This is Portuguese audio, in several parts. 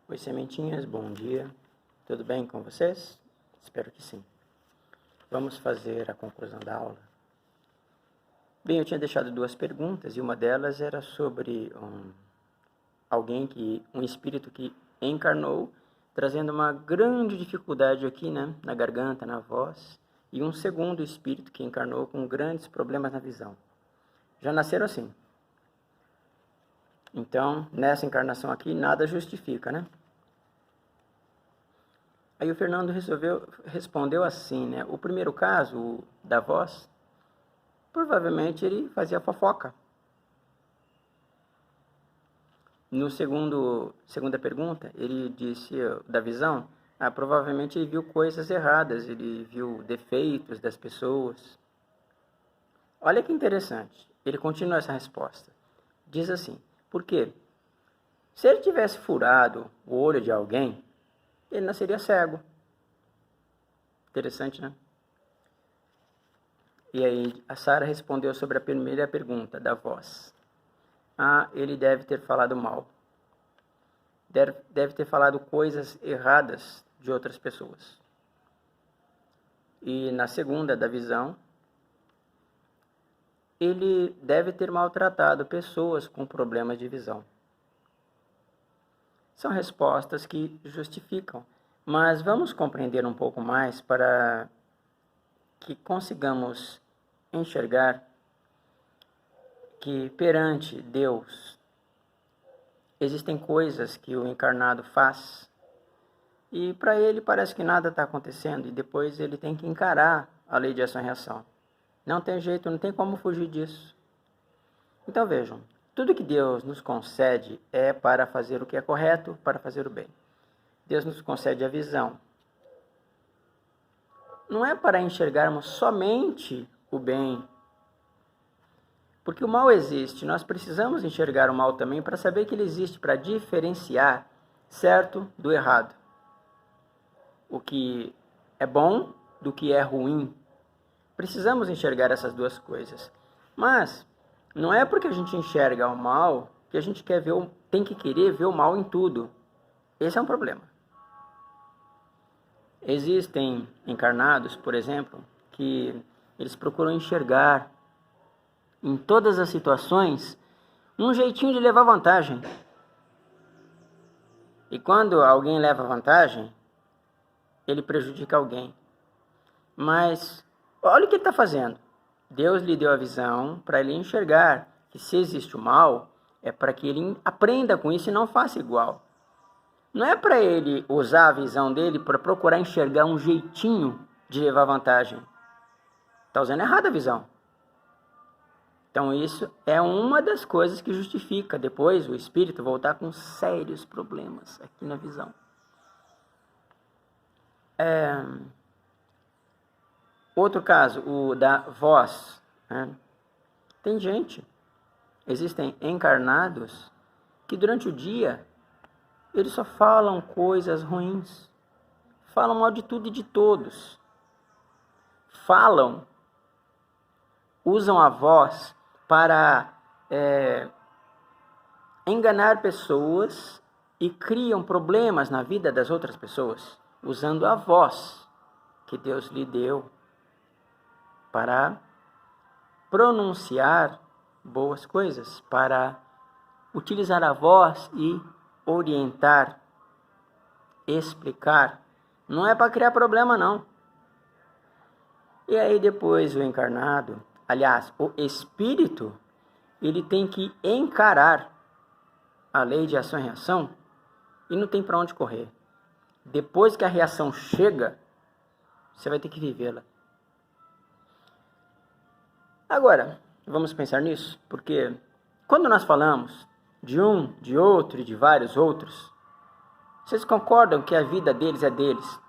Oi, sementinhas, bom dia. Tudo bem com vocês? Espero que sim. Vamos fazer a conclusão da aula. Bem, eu tinha deixado duas perguntas e uma delas era sobre um espírito que encarnou, trazendo uma grande dificuldade aqui, na garganta, na voz, e um segundo espírito que encarnou com grandes problemas na visão. Já nasceram assim. Então, nessa encarnação aqui, nada justifica, Aí o Fernando respondeu assim, O primeiro caso, o da voz, provavelmente ele fazia fofoca. No segunda pergunta, ele disse da visão, provavelmente ele viu coisas erradas, ele viu defeitos das pessoas. Olha que interessante, ele continua essa resposta. Diz assim, por quê? Se ele tivesse furado o olho de alguém, ele nasceria cego. Interessante, né? E aí a Sara respondeu sobre a primeira pergunta da voz. Ele deve ter falado mal. Deve ter falado coisas erradas de outras pessoas. E na segunda, da visão, ele deve ter maltratado pessoas com problemas de visão. São respostas que justificam, mas vamos compreender um pouco mais para que consigamos enxergar que perante Deus existem coisas que o encarnado faz e para ele parece que nada está acontecendo e depois ele tem que encarar a lei de ação e reação. Não tem jeito, não tem como fugir disso. Então vejam, tudo que Deus nos concede é para fazer o que é correto, para fazer o bem. Deus nos concede a visão. Não é para enxergarmos somente o bem, porque o mal existe. Nós precisamos enxergar o mal também para saber que ele existe, para diferenciar certo do errado. O que é bom do que é ruim. Precisamos enxergar essas duas coisas. Mas não é porque a gente enxerga o mal que a gente tem que querer ver o mal em tudo. Esse é um problema. Existem encarnados, por exemplo, que eles procuram enxergar em todas as situações um jeitinho de levar vantagem. E quando alguém leva vantagem, ele prejudica alguém. Mas olha o que ele está fazendo. Deus lhe deu a visão para ele enxergar que se existe o mal, é para que ele aprenda com isso e não faça igual. Não é para ele usar a visão dele para procurar enxergar um jeitinho de levar vantagem. Está usando errado a visão. Então isso é uma das coisas que justifica depois o espírito voltar com sérios problemas aqui na visão. Outro caso, o da voz. Tem gente, existem encarnados que durante o dia eles só falam coisas ruins, falam mal de tudo e de todos. Usam a voz para enganar pessoas e criam problemas na vida das outras pessoas, usando a voz que Deus lhe deu para pronunciar boas coisas, para utilizar a voz e orientar, explicar. Não é para criar problema, não. E aí depois o encarnado, aliás, o espírito, ele tem que encarar a lei de ação e reação e não tem para onde correr. Depois que a reação chega, você vai ter que vivê-la. Agora, vamos pensar nisso, porque quando nós falamos de um, de outro e de vários outros, vocês concordam que a vida deles é deles?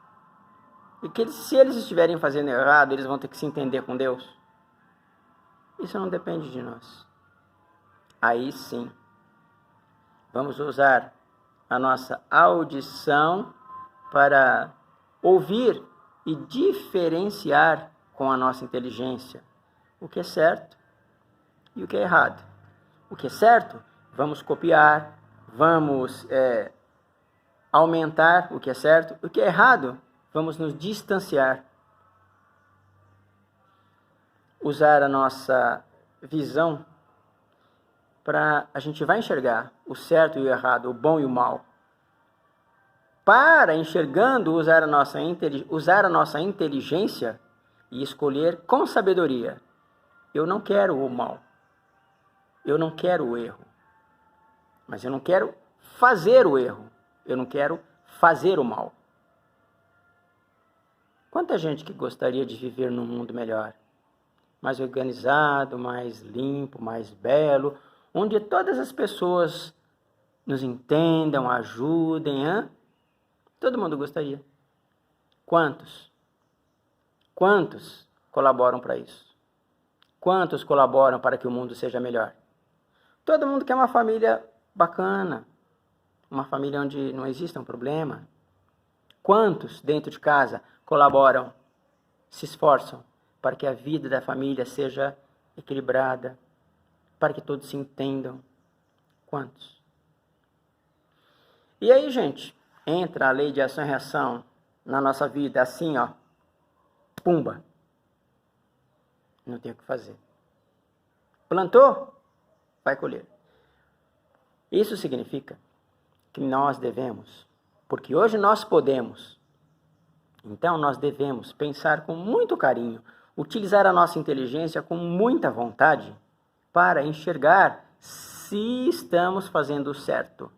E que se eles estiverem fazendo errado, eles vão ter que se entender com Deus? Isso não depende de nós. Aí sim, vamos usar a nossa audição para ouvir e diferenciar com a nossa inteligência o que é certo e o que é errado. O que é certo, vamos copiar, vamos aumentar o que é certo, o que é errado, vamos nos distanciar. Usar a nossa visão para a gente vai enxergar o certo e o errado, o bom e o mal. Para, enxergando, usar a nossa inteligência e escolher com sabedoria. Eu não quero o mal. Eu não quero o erro. Mas eu não quero fazer o erro. Eu não quero fazer o mal. Quanta gente que gostaria de viver num mundo melhor, mais organizado, mais limpo, mais belo, onde todas as pessoas nos entendam, ajudem, hein? Todo mundo gostaria. Quantos? Quantos colaboram para isso? Quantos colaboram para que o mundo seja melhor? Todo mundo quer uma família bacana, uma família onde não exista um problema. Quantos dentro de casa colaboram, se esforçam para que a vida da família seja equilibrada, para que todos se entendam? Quantos? E aí, gente, entra a lei de ação e reação na nossa vida, assim, ó, pumba. Não tem o que fazer. Plantou? Vai colher. Isso significa que nós devemos, porque hoje nós podemos, então nós devemos pensar com muito carinho, utilizar a nossa inteligência com muita vontade para enxergar se estamos fazendo o certo,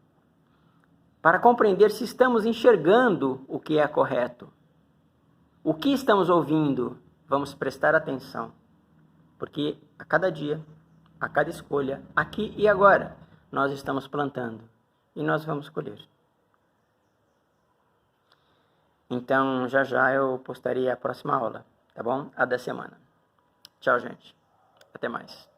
para compreender se estamos enxergando o que é correto, o que estamos ouvindo, vamos prestar atenção, porque a cada dia, a cada escolha, aqui e agora, nós estamos plantando e nós vamos colher. Então, já já eu postarei a próxima aula, tá bom? A da semana. Tchau, gente. Até mais.